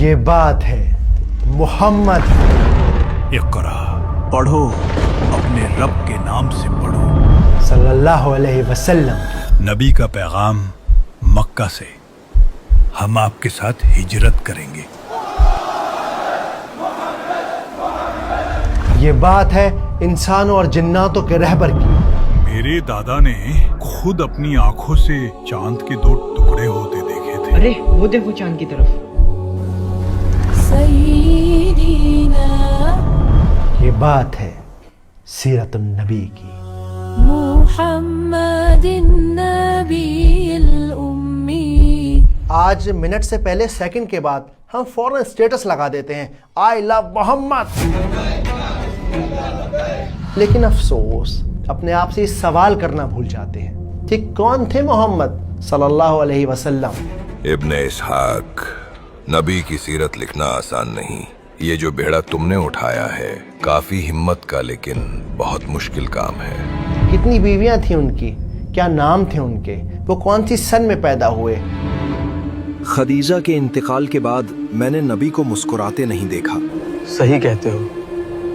یہ بات ہے محمد. اقرا، پڑھو، اپنے رب کے نام سے پڑھو. صلی اللہ علیہ وسلم. نبی کا پیغام مکہ سے، ہم آپ کے ساتھ ہجرت کریں گے. یہ بات ہے انسانوں اور جناتوں کے رہبر کی. میرے دادا نے خود اپنی آنکھوں سے چاند کے 2 ٹکڑے ہوتے دیکھے تھے. ارے وہ دیکھو چاند کی طرف. یہ بات ہے سیرت النبی کی. محمد النبی الأمی. آج منٹ سے پہلے سیکنڈ کے بعد ہم فوراً اسٹیٹس لگا دیتے ہیں آئی لو محمد. لیکن افسوس اپنے آپ سے سوال کرنا بھول جاتے ہیں کہ کون تھے محمد صلی اللہ علیہ وسلم. ابن اسحاق، نبی کی سیرت لکھنا آسان نہیں. یہ جو بیڑا تم نے اٹھایا ہے کافی ہمت کا لیکن بہت مشکل کام ہے. کتنی بیویاں تھیں ان کی، کیا نام تھے ان کے، وہ کون سی سن میں پیدا ہوئے. خدیجہ کے انتقال کے بعد میں نے نبی کو مسکراتے نہیں دیکھا. صحیح کہتے ہو،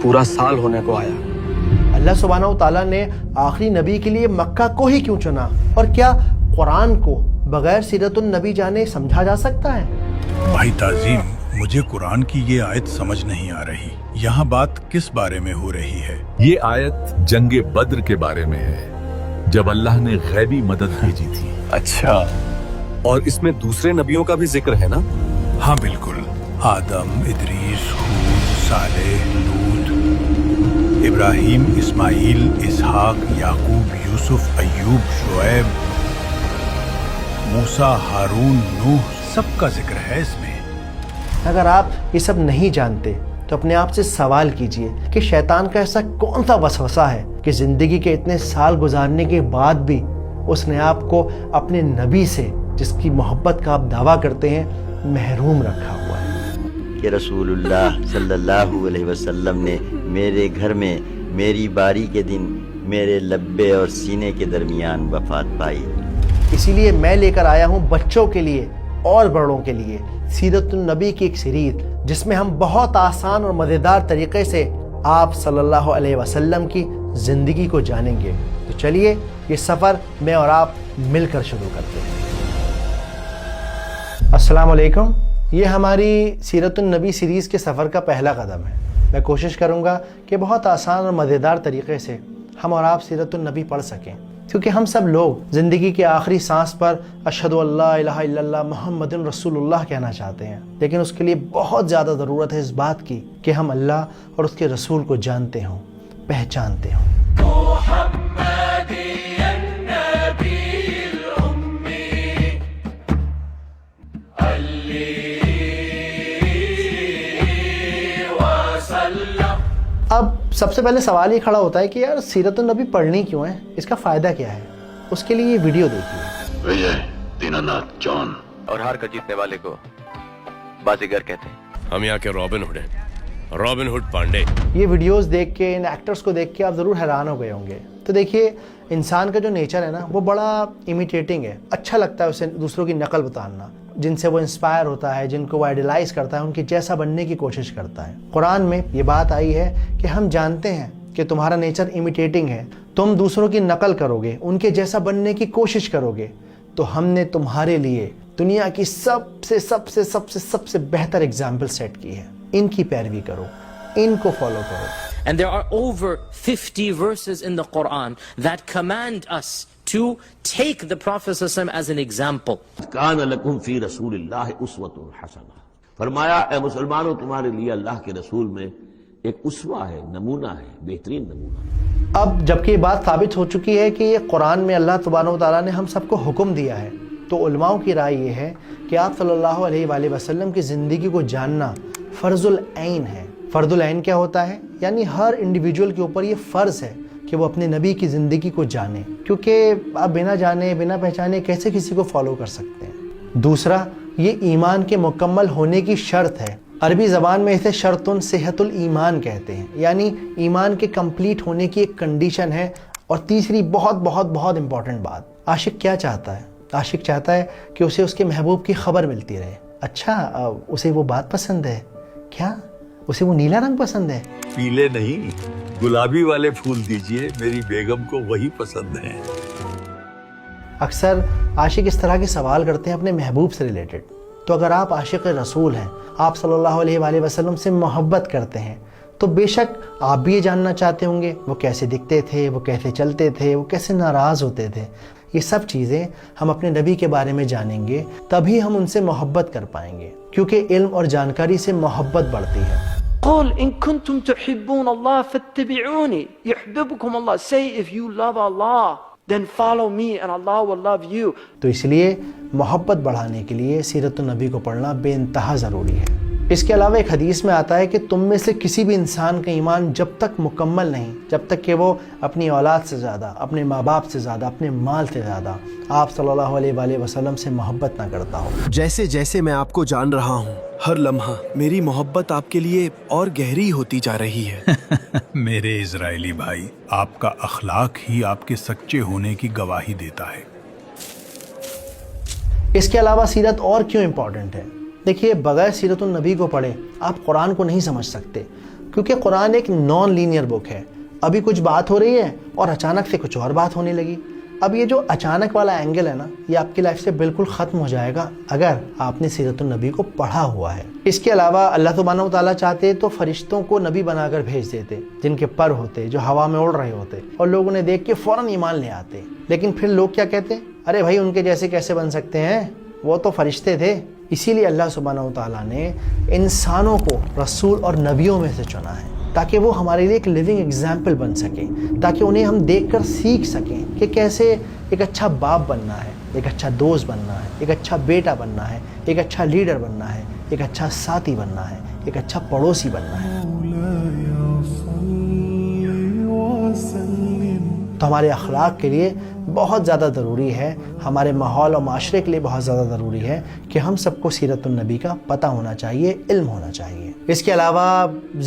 پورا سال ہونے کو آیا. اللہ سبحانہ و تعالیٰ نے آخری نبی کے لیے مکہ کو ہی کیوں چنا؟ اور کیا قرآن کو بغیر سیرت النبی جانے سمجھا جا سکتا ہے؟ بھائی تعظیم، مجھے قرآن کی یہ آیت سمجھ نہیں آ رہی. یہاں بات کس بارے میں ہو رہی ہے؟ یہ آیت جنگ بدر کے بارے میں ہے، جب اللہ نے غیبی مدد بھیجی تھی. اچھا، اور اس میں دوسرے نبیوں کا بھی ذکر ہے نا؟ ہاں بالکل. آدم، ادریس، ہود، صالح، لوط، ابراہیم، اسماعیل، اسحاق، یعقوب، یوسف، ایوب، شعیب، موسیٰ، ہارون، نوح، سب کا ذکر ہے اس میں. اگر آپ یہ سب نہیں جانتے تو اپنے آپ سے سوال کیجئے کہ شیطان کا ایسا کون سا وسوسہ ہے کہ زندگی کے اتنے سال گزارنے کے بعد بھی اس نے آپ کو اپنے نبی سے، جس کی محبت کا آپ دعویٰ کرتے ہیں، محروم رکھا ہوا ہے. کہ رسول اللہ صلی اللہ علیہ وسلم نے میرے گھر میں میری باری کے دن میرے لبے اور سینے کے درمیان وفات پائی. اسی لیے میں لے کر آیا ہوں بچوں کے لیے اور بڑوں کے لیے سیرت النبی کی ایک سیریز، جس میں ہم بہت آسان اور مزیدار طریقے سے آپ صلی اللہ علیہ وسلم کی زندگی کو جانیں گے. تو چلیے یہ سفر میں اور آپ مل کر شروع کرتے ہیں. السلام علیکم. یہ ہماری سیرت النبی سیریز کے سفر کا پہلا قدم ہے. میں کوشش کروں گا کہ بہت آسان اور مزیدار طریقے سے ہم اور آپ سیرت النبی پڑھ سکیں، کیونکہ ہم سب لوگ زندگی کے آخری سانس پر اشہد ان لا الہ الا اللہ محمد رسول اللہ کہنا چاہتے ہیں، لیکن اس کے لیے بہت زیادہ ضرورت ہے اس بات کی کہ ہم اللہ اور اس کے رسول کو جانتے ہوں، پہچانتے ہوں. اب سب سے پہلے سوال یہ کھڑا ہوتا ہے کہ یار سیرت النبی پڑھنی کیوں ہے، اس کا فائدہ کیا ہے؟ اس کے لیے یہ ویڈیو دیکھیے. وجے دیناناتھ جان اور ہار کا جیتنے والے کو بازیگر کہتے ہیں. ہم یہاں کے رابن ہوڈ ہیں، رابن ہوڈ پانڈے. یہ ویڈیوز دیکھ کے، ان ایکٹرز کو دیکھ کے آپ ضرور حیران ہو گئے ہوں گے. تو دیکھیے، انسان کا جو نیچر ہے نا وہ بڑا امیٹیٹنگ ہے. اچھا لگتا ہے اسے دوسروں کی نقل اتارنا. جن سے وہ انسپائر ہوتا ہے، جن کو وہ آئیڈیلائز کرتا ہے، ان کے جیسا بننے کی کوشش کرتا ہے. قرآن میں یہ بات آئی ہے کہ ہم جانتے ہیں کہ تمہارا نیچر امیٹیٹنگ ہے، تم دوسروں کی نقل کرو گے، ان کے جیسا بننے کی کوشش کرو گے، تو ہم نے تمہارے لیے دنیا کی سب سے بہتر ایگزامپل سیٹ کی ہے. ان کی پیروی کرو، ان کو فالو کرو. And there are over 50 verses in the Quran that command us to take the Prophet ﷺ as an example. کان لکم فی رسول اللہ اسوۃ حسنہ. فرمایا اے مسلمانوں، تمہارے لیے اللہ کے رسول میں ایک اسوہ ہے، نمونہ ہے، بہترین نمونہ. اب جبکہ یہ بات ثابت ہو چکی ہے کہ یہ قرآن میں اللہ سبحانہ و تعالیٰ نے ہم سب کو حکم دیا ہے، تو علماء کی رائے یہ ہے کہ آپ صلی اللہ علیہ وآلہ وسلم کی زندگی کو جاننا فرض العین ہے. فرض العین کیا ہوتا ہے؟ یعنی ہر انڈیویجول کے اوپر یہ فرض ہے کہ وہ اپنے نبی کی زندگی کو جانے، کیونکہ آپ بنا جانے، بنا پہچانے کیسے کسی کو فالو کر سکتے ہیں. دوسرا، یہ ایمان کے مکمل ہونے کی شرط ہے. عربی زبان میں اسے شرطن صحت الایمان کہتے ہیں، یعنی ایمان کے کمپلیٹ ہونے کی ایک کنڈیشن ہے. اور تیسری بہت بہت بہت امپورٹنٹ بات، عاشق کیا چاہتا ہے؟ عاشق چاہتا ہے کہ اسے اس کے محبوب کی خبر ملتی رہے، اچھا اسے وہ بات پسند ہے کیا؟ اسے وہ نیلا رنگ پسند ہے؟ پیلے نہیں، گلابی والے پھول دیجئے، میری بیگم کو وہی پسند ہیں۔ اکثر عاشق اس طرح کے سوال کرتے ہیں اپنے محبوب سے ریلیٹڈ. تو اگر آپ عاشق رسول ہیں، آپ صلی اللہ علیہ وآلہ وسلم سے محبت کرتے ہیں، تو بے شک آپ بھی یہ جاننا چاہتے ہوں گے وہ کیسے دکھتے تھے، وہ کیسے چلتے تھے، وہ کیسے ناراض ہوتے تھے. یہ سب چیزیں ہم اپنے نبی کے بارے میں جانیں گے تبھی ہم ان سے محبت کر پائیں گے، کیونکہ علم اور جانکاری سے محبت بڑھتی ہے. قل إن كنتم تحبون الله فاتبعوني يحببكم الله. Say if you love Allah then follow me and Allah will love you. تو اس لیے محبت بڑھانے کے لیے سیرت النبی کو پڑھنا بے انتہا ضروری ہے. اس کے علاوہ ایک حدیث میں آتا ہے کہ تم میں سے کسی بھی انسان کا ایمان جب تک مکمل نہیں، جب تک کہ وہ اپنی اولاد سے زیادہ، اپنے ماں باپ سے زیادہ، اپنے مال سے زیادہ آپ صلی اللہ علیہ وآلہ وسلم سے محبت نہ کرتا ہو. جیسے جیسے میں آپ کو جان رہا ہوں، ہر لمحہ میری محبت آپ کے لیے اور گہری ہوتی جا رہی ہے. میرے اسرائیلی بھائی، آپ کا اخلاق ہی آپ کے سچے ہونے کی گواہی دیتا ہے. اس کے علاوہ سیرت اور کیوں امپورٹنٹ ہے؟ دیکھیے، بغیر سیرت النبی کو پڑھے آپ قرآن کو نہیں سمجھ سکتے، کیونکہ قرآن ایک نان لینئر بک ہے. ابھی کچھ بات ہو رہی ہے اور اچانک سے کچھ اور بات ہونے لگی. اب یہ جو اچانک والا اینگل ہے نا، یہ آپ کی لائف سے بالکل ختم ہو جائے گا اگر آپ نے سیرت النبی کو پڑھا ہوا ہے. اس کے علاوہ اللہ سبحانہ و تعالیٰ چاہتے تو فرشتوں کو نبی بنا کر بھیج دیتے، جن کے پر ہوتے، جو ہوا میں اڑ رہے ہوتے، اور لوگ انہیں دیکھ کے فوراً ایمان لے آتے. لیکن پھر لوگ کیا کہتے؟ ارے بھائی، ان کے جیسے کیسے بن سکتے ہیں، وہ تو فرشتے تھے. اسی لیے اللہ سبحانہ و تعالیٰ نے انسانوں کو رسول اور نبیوں میں سے چنا ہے، تاکہ وہ ہمارے لیے ایک لیونگ ایگزامپل بن سکیں، تاکہ انہیں ہم دیکھ کر سیکھ سکیں کہ کیسے ایک اچھا باپ بننا ہے، ایک اچھا دوست بننا ہے، ایک اچھا بیٹا بننا ہے، ایک اچھا لیڈر بننا ہے، ایک اچھا ساتھی بننا ہے، ایک اچھا پڑوسی بننا ہے. تو ہمارے اخلاق کے لیے بہت زیادہ ضروری ہے، ہمارے ماحول اور معاشرے کے لیے بہت زیادہ ضروری ہے کہ ہم سب کو سیرت النبی کا پتہ ہونا چاہیے، علم ہونا چاہیے. اس کے علاوہ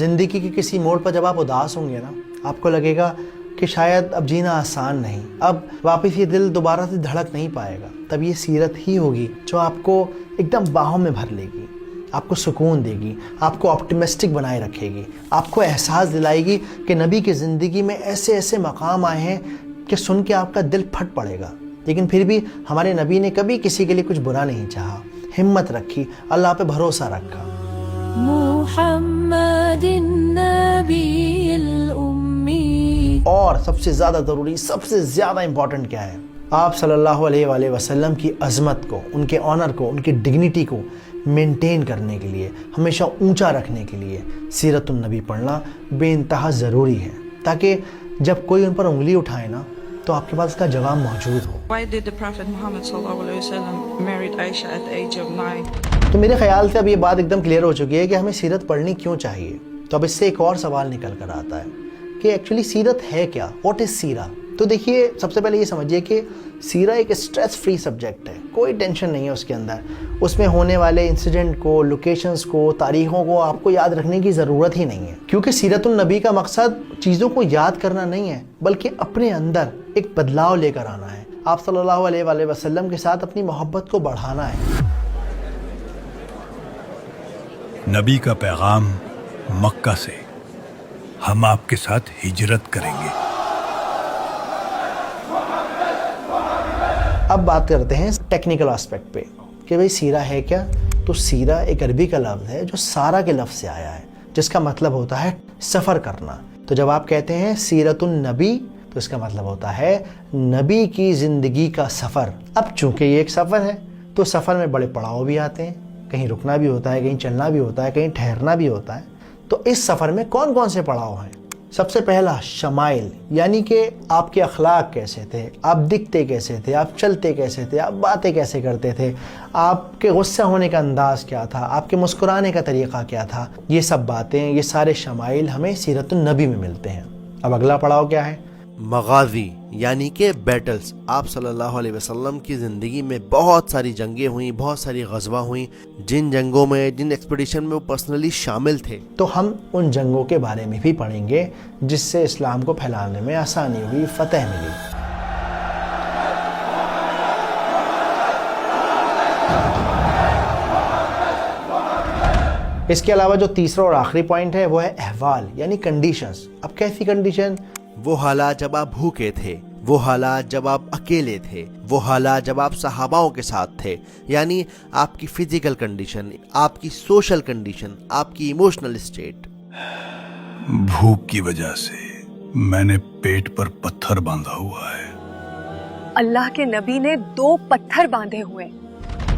زندگی کے کسی موڑ پر جب آپ اداس ہوں گے نا، آپ کو لگے گا کہ شاید اب جینا آسان نہیں، اب واپس یہ دل دوبارہ سے دھڑک نہیں پائے گا، تب یہ سیرت ہی ہوگی جو آپ کو ایک دم باہوں میں بھر لے گی، آپ کو سکون دے گی، آپ کو آپٹیمسٹک بنائے رکھے گی، آپ کو احساس دلائے گی کہ نبی کی زندگی میں ایسے ایسے مقام آئے ہیں کہ سن کے آپ کا دل پھٹ پڑے گا. لیکن پھر بھی ہمارے نبی نے کبھی کسی کے لیے کچھ برا نہیں چاہا، ہمت رکھی، اللہ پہ بھروسہ رکھا. محمد النبی الأمی. اور سب سے زیادہ ضروری، سب سے زیادہ امپورٹنٹ کیا ہے؟ آپ صلی اللہ علیہ وآلہ وسلم کی عظمت کو، ان کے آنر کو، ان کی ڈگنیٹی کو مینٹین کرنے کے لیے، ہمیشہ اونچا رکھنے کے لیے سیرت النبی پڑھنا بے انتہا ضروری ہے، تاکہ جب کوئی ان پر انگلی اٹھائے نا تو آپ کے پاس اس کا جواب موجود ہو. Why did the Prophet Muhammad sallallahu alaihi wasallam married Aisha at the age of 9? تو میرے خیال سے اب یہ بات ایک دم کلیئر ہو چکی ہے کہ ہمیں سیرت پڑھنی کیوں چاہیے. تو اب اس سے ایک اور سوال نکل کر آتا ہے کہ ایکچولی سیرت ہے کیا؟ واٹ از سیرہ؟ تو دیکھیے، سب سے پہلے یہ سمجھیے کہ سیرہ ایک اسٹریس فری سبجیکٹ ہے، کوئی ٹینشن نہیں ہے اس کے اندر. اس میں ہونے والے انسیڈنٹ کو، لوکیشنز کو، تاریخوں کو آپ کو یاد رکھنے کی ضرورت ہی نہیں ہے، کیونکہ سیرت النبی کا مقصد چیزوں کو یاد کرنا نہیں ہے، بلکہ اپنے اندر ایک بدلاؤ لے کر آنا ہے. آپ صلی اللہ علیہ وآلہ وسلم کے ساتھ اپنی محبت کو بڑھانا ہے. نبی کا پیغام مکہ سے، ہم آپ کے ساتھ ہجرت کریں گے. اب بات کرتے ہیں ٹیکنیکل آسپیکٹ پہ کہ بھئی سیرہ ہے کیا؟ تو سیرہ ایک عربی کا لفظ ہے جو سارہ کے لفظ سے آیا ہے، جس کا مطلب ہوتا ہے سفر کرنا. تو جب آپ کہتے ہیں سیرت النبی تو اس کا مطلب ہوتا ہے نبی کی زندگی کا سفر. اب چونکہ یہ ایک سفر ہے تو سفر میں بڑے پڑاؤ بھی آتے ہیں، کہیں رکنا بھی ہوتا ہے، کہیں چلنا بھی ہوتا ہے، کہیں ٹھہرنا بھی ہوتا ہے. تو اس سفر میں کون کون سے پڑاؤ ہیں؟ سب سے پہلا شمائل، یعنی کہ آپ کے اخلاق کیسے تھے، آپ دکھتے کیسے تھے، آپ چلتے کیسے تھے، آپ باتیں کیسے کرتے تھے، آپ کے غصہ ہونے کا انداز کیا تھا، آپ کے مسکرانے کا طریقہ کیا تھا. یہ سب باتیں، یہ سارے شمائل ہمیں سیرت النبی میں ملتے ہیں. اب اگلا پڑاؤ کیا ہے؟ مغازی، یعنی کہ بیٹلز. آپ صلی اللہ علیہ وسلم کی زندگی میں بہت ساری جنگیں ہوئیں، بہت ساری غزوہ ہوئیں، جن جنگوں میں، جن ایکسپیڈیشن میں وہ پرسنلی شامل تھے. تو ہم ان جنگوں کے بارے میں بھی پڑھیں گے جس سے اسلام کو پھیلانے میں آسانی ہوئی، فتح ملی. اس کے علاوہ جو تیسرا اور آخری پوائنٹ ہے وہ ہے احوال یعنی کنڈیشنز. اب کیسی کنڈیشن؟ وہ حالات جب آپ بھوکے تھے، وہ حالات جب آپ اکیلے تھے، وہ حالات جب آپ صحاباؤں کے ساتھ تھے، یعنی آپ کی فزیکل کنڈیشن، آپ کی سوشل کنڈیشن، آپ کی ایموشنل اسٹیٹ. بھوک کی وجہ سے میں نے پیٹ پر پتھر باندھا ہوا ہے. اللہ کے نبی نے 2 پتھر باندھے ہوئے.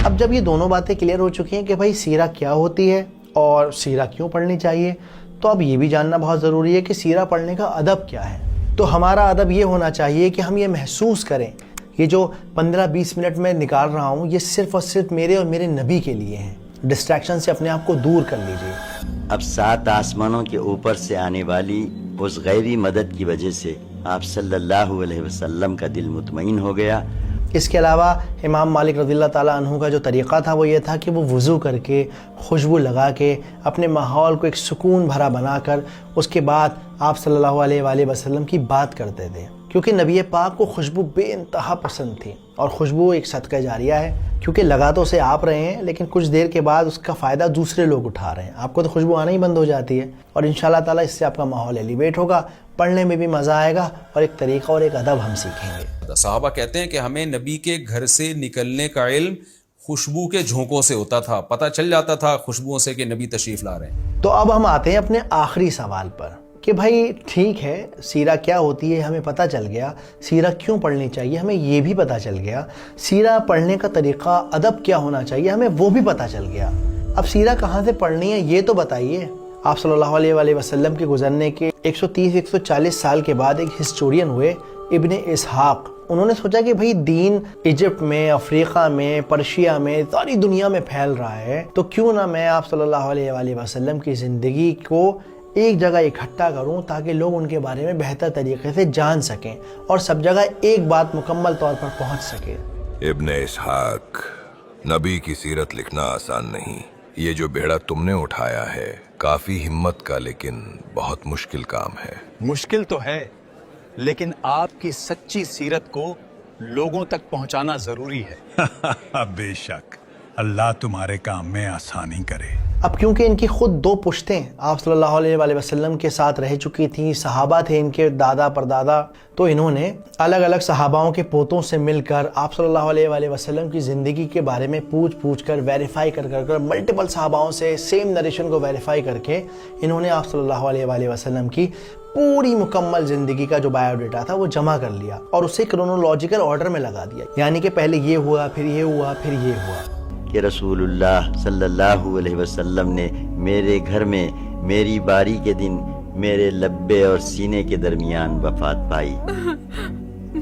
اب جب یہ دونوں باتیں کلیئر ہو چکی ہیں کہ بھائی سیرہ کیا ہوتی ہے اور سیرہ کیوں پڑھنی چاہیے، تو اب یہ بھی جاننا بہت ضروری ہے کہ سیرہ پڑھنے کا ادب کیا ہے. تو ہمارا ادب یہ ہونا چاہیے کہ ہم یہ محسوس کریں یہ جو 15-20 منٹ میں نکال رہا ہوں یہ صرف اور صرف میرے اور میرے نبی کے لیے ہیں. ڈسٹریکشن سے اپنے آپ کو دور کر لیجئے. اب 7 آسمانوں کے اوپر سے آنے والی اس غیبی مدد کی وجہ سے آپ صلی اللہ علیہ وسلم کا دل مطمئن ہو گیا. اس کے علاوہ امام مالک رضی اللہ تعالیٰ عنہ کا جو طریقہ تھا وہ یہ تھا کہ وہ وضو کر کے خوشبو لگا کے اپنے ماحول کو ایک سکون بھرا بنا کر اس کے بعد آپ صلی اللہ علیہ وآلہ وسلم کی بات کرتے تھے، کیونکہ نبی پاک کو خوشبو بے انتہا پسند تھی. اور خوشبو ایک صدقہ جاریہ ہے، کیونکہ لگا تو اسے آپ رہے ہیں لیکن کچھ دیر کے بعد اس کا فائدہ دوسرے لوگ اٹھا رہے ہیں. آپ کو تو خوشبو آنا ہی بند ہو جاتی ہے، اور انشاءاللہ تعالیٰ اس سے آپ کا ماحول ایلیویٹ ہوگا، پڑھنے میں بھی مزہ آئے گا اور ایک طریقہ اور ایک ادب ہم سیکھیں گے. صحابہ کہتے ہیں کہ ہمیں نبی کے گھر سے نکلنے کا علم خوشبو کے جھونکوں سے ہوتا تھا، پتہ چل جاتا تھا خوشبوؤں سے کہ نبی تشریف لا رہے ہیں. تو اب ہم آتے ہیں اپنے آخری سوال پر کہ بھائی ٹھیک ہے سیرہ کیا ہوتی ہے ہمیں پتہ چل گیا، سیرہ کیوں پڑھنی چاہیے ہمیں یہ بھی پتہ چل گیا، سیرہ پڑھنے کا طریقہ ادب کیا ہونا چاہیے ہمیں وہ بھی پتہ چل گیا. اب سیرہ کہاں سے پڑھنی ہے یہ تو بتائیے. آپ صلی اللہ علیہ وآلہ وسلم کے گزرنے کے 130-140 سال کے بعد ایک ہسٹورین ہوئے ابن اسحاق. انہوں نے سوچا کہ بھئی دین ایجپٹ میں، افریقہ میں، پرشیا میں، ساری دنیا میں پھیل رہا ہے، تو کیوں نہ میں آپ صلی اللہ علیہ وآلہ وسلم کی زندگی کو ایک جگہ اکٹھا کروں تاکہ لوگ ان کے بارے میں بہتر طریقے سے جان سکیں اور سب جگہ ایک بات مکمل طور پر پہنچ سکے. ابن اسحاق، نبی کی سیرت لکھنا آسان نہیں. یہ جو بیڑا تم نے اٹھایا ہے کافی ہمت کا لیکن بہت مشکل کام ہے. مشکل تو ہے لیکن آپ کی سچی سیرت کو لوگوں تک پہنچانا ضروری ہے. بے شک اللہ تمہارے کام میں آسانی کرے. اب کیونکہ ان کی خود 2 پشتیں آپ صلی اللہ علیہ وآلہ وسلم کے ساتھ رہ چکی تھیں، صحابہ تھے ان کے دادا پردادا، تو انہوں نے الگ الگ صحاباؤں کے پوتوں سے مل کر آپ صلی اللہ علیہ وآلہ وسلم کی زندگی کے بارے میں پوچھ کر ویریفائی کر ملٹیپل صحاباؤں سے سیم نریشن کو ویریفائی کر کے انہوں نے آپ صلی اللہ علیہ وآلہ وسلم کی پوری مکمل زندگی کا جو بایو ڈیٹا تھا وہ جمع کر لیا اور اسے کرونولوجیکل آرڈر میں لگا دیا. یعنی کہ پہلے یہ ہوا، پھر یہ ہوا، پھر یہ ہوا کہ رسول اللہ صلی اللہ علیہ وسلم نے میرے گھر میں میری باری کے دن میرے لبے اور سینے کے درمیان وفات پائی،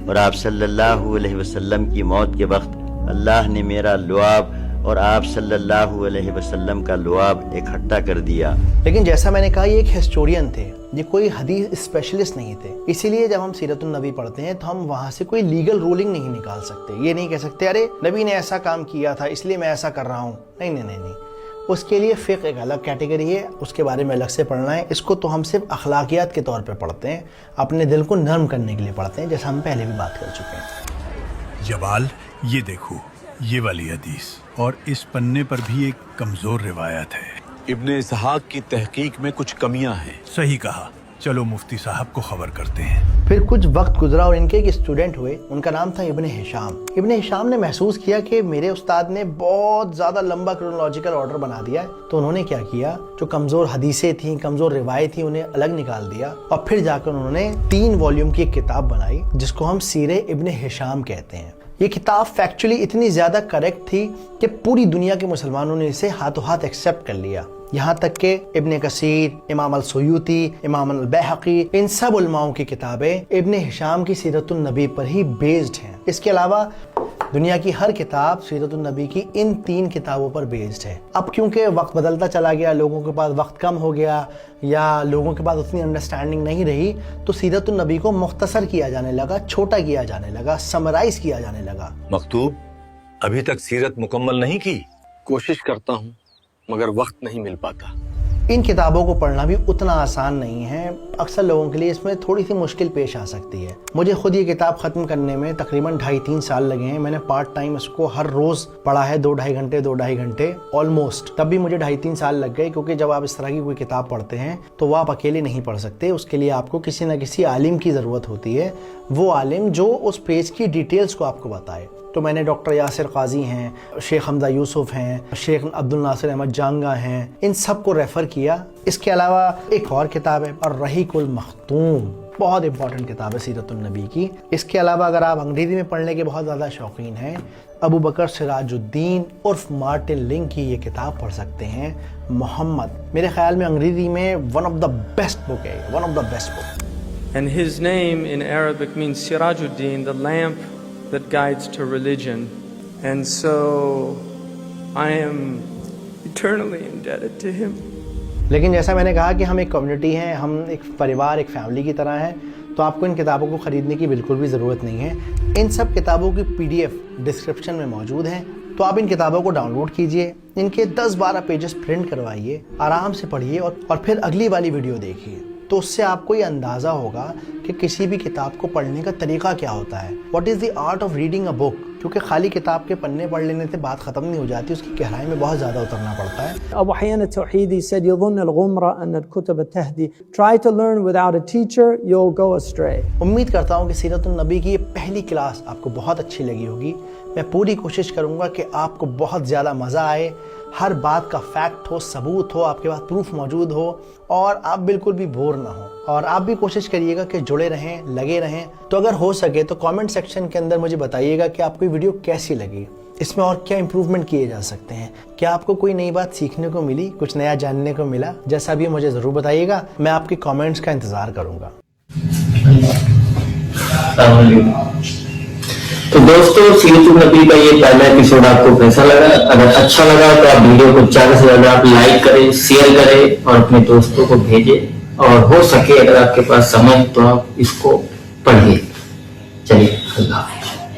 اور آپ صلی اللہ علیہ وسلم کی موت کے وقت اللہ نے میرا لعاب اور آپ صلی اللہ علیہ وسلم کا لعاب اکٹھا کر دیا. لیکن جیسا میں نے کہا یہ ایک ہسٹورین تھے، یہ کوئی حدیث اسپیشلسٹ نہیں تھے. اسی لیے جب ہم سیرت النبی پڑھتے ہیں تو ہم وہاں سے کوئی لیگل رولنگ نہیں نکال سکتے. یہ نہیں کہہ سکتے ارے نبی نے ایسا کام کیا تھا اس لیے میں ایسا کر رہا ہوں. نہیں. اس کے لیے فقہ ایک الگ کیٹیگری ہے، اس کے بارے میں الگ سے پڑھنا ہے. اس کو تو ہم صرف اخلاقیات کے طور پہ پڑھتے ہیں، اپنے دل کو نرم کرنے کے لیے پڑھتے ہیں، جیسا ہم پہلے بھی بات کر چکے ہیں. جوال یہ دیکھو یہ والی حدیث، اور اس پنے پر بھی ایک کمزور روایت ہے. ابن اسحاق کی تحقیق میں کچھ کمیاں ہیں. صحیح کہا، چلو مفتی صاحب کو خبر کرتے ہیں. پھر کچھ وقت گزرا اور ان کے ایک اسٹوڈنٹ ہوئے، ان کا نام تھا ابن ہشام. ابن ہشام نے محسوس کیا کہ میرے استاد نے بہت زیادہ لمبا کرونولوجیکل آرڈر بنا دیا ہے. تو انہوں نے کیا کیا، جو کمزور حدیثیں تھیں، کمزور روایت تھیں، انہیں الگ نکال دیا اور پھر جا کر انہوں نے 3 والیوم کی ایک کتاب بنائی جس کو ہم سیرہ ابن ہشام کہتے ہیں. یہ کتاب فیکچولی اتنی زیادہ کریکٹ تھی کہ پوری دنیا کے مسلمانوں نے اسے ہاتھوں ہاتھ ایکسیپٹ کر لیا. یہاں تک کہ ابن کثیر، امام السیوطی، امام البیہقی، ان سب علماؤں کی کتابیں ابن ہشام کی سیرت النبی پر ہی بیسڈ ہیں. اس کے علاوہ دنیا کی ہر کتاب سیرت النبی کی ان 3 کتابوں پر بیسڈ ہے. اب کیونکہ وقت بدلتا چلا گیا، لوگوں کے پاس وقت کم ہو گیا یا لوگوں کے پاس اتنی انڈرسٹینڈنگ نہیں رہی، تو سیرت النبی کو مختصر کیا جانے لگا، چھوٹا کیا جانے لگا، سمرائز کیا جانے لگا. مکتوب ابھی تک سیرت مکمل نہیں کی. کوشش کرتا ہوں مگر وقت نہیں مل پاتا. ان کتابوں کو پڑھنا بھی اتنا آسان نہیں ہے، اکثر لوگوں کے لیے اس میں تھوڑی سی مشکل پیش آ سکتی ہے۔ مجھے خود یہ کتاب ختم کرنے میں تقریباً 2.5-3 سال لگے ہیں۔ میں نے پارٹ ٹائم اس کو ہر روز پڑھا ہے، 2-2.5 گھنٹے آلموسٹ، تب بھی مجھے 2.5-3 سال لگ گئے، کیونکہ جب آپ اس طرح کی کوئی کتاب پڑھتے ہیں تو وہ آپ اکیلے نہیں پڑھ سکتے، اس کے لیے آپ کو کسی نہ کسی عالم کی ضرورت ہوتی ہے، وہ عالم جو اس پیج کی ڈیٹیلز کو آپ کو بتائے۔ تو میں نے ڈاکٹر یاسر قاضی ہیں، شیخ حمزہ یوسف ہیں، شیخ عبد الناصر احمد جانگا ہیں، ان سب کو ریفر کیا۔ اس کے علاوہ ایک اور کتاب ہے الرحیق المختوم، بہت امپورٹنٹ کتاب ہے سیرت النبی کی۔ اس کے علاوہ اگر آپ انگریزی میں پڑھنے کے بہت زیادہ شوقین ہیں، ابو بکر سراج الدین عرف مارٹن لنک کی یہ کتاب پڑھ سکتے ہیں، محمد۔ میرے خیال میں انگریزی میں ون آف دا بیسٹ بک ہے، one of the best book. And his name in Arabic means Sirajuddin, the lamp that guides to religion. And so I am eternally indebted to him. لیکن جیسا میں نے کہا کہ ہم ایک کمیونٹی ہیں، ہم ایک پریوار، ایک فیملی کی طرح ہیں، تو آپ کو ان کتابوں کو خریدنے کی بالکل بھی ضرورت نہیں ہے۔ ان سب کتابوں کی PDF ڈسکرپشن میں موجود ہیں، تو آپ ان کتابوں کو ڈاؤن لوڈ کیجئے، ان کے 10-12 پیجز پرنٹ کروائیے، آرام سے پڑھیے اور پھر اگلی والی ویڈیو دیکھیے، تو اس سے آپ کو یہ اندازہ ہوگا کہ کسی بھی کتاب کو پڑھنے کا طریقہ کیا ہوتا ہے، what is the art of reading a book, کیونکہ خالی کتاب کے پنے پڑھ لینے سے بات ختم نہیں ہو جاتی، اس کی گہرائی میں بہت زیادہ اترنا پڑتا ہے۔ Abu Hayyan al-Tawhidi said, يظن الغمرة أن الكتب تهدي. Try to learn without a teacher, you'll go astray. امید کرتا ہوں کہ سیرت النبی کی یہ پہلی کلاس آپ کو بہت اچھی لگی ہوگی۔ میں پوری کوشش کروں گا کہ آپ کو بہت زیادہ مزہ آئے، ہر بات کا فیکٹ ہو، ثبوت ہو، آپ کے پاس پروف موجود ہو، اور آپ بالکل بھی بور نہ ہو۔ اور آپ بھی کوشش کریے گا کہ جڑے رہیں، لگے رہیں۔ تو اگر ہو سکے تو کامنٹ سیکشن کے اندر مجھے بتائیے گا کہ آپ کو یہ ویڈیو کیسی لگی، اس میں اور کیا امپروومنٹ کیے جا سکتے ہیں، کیا آپ کو کوئی نئی بات سیکھنے کو ملی، کچھ نیا جاننے کو ملا، جیسا بھی مجھے ضرور بتائیے گا، میں آپ کے کامنٹس کا انتظار کروں گا۔ تو دوستو، سیرت النبی کا یہ پہلا ایپیسوڈ آپ کو کیسا لگا؟ اگر اچھا لگا تو آپ ویڈیو کو زیادہ سے زیادہ آپ لائک کریں، شیئر کریں اور اپنے دوستوں کو بھیجیں، اور ہو سکے اگر آپ کے پاس سمجھ تو آپ اس کو پڑھیے۔ چلیے، اللہ حافظ۔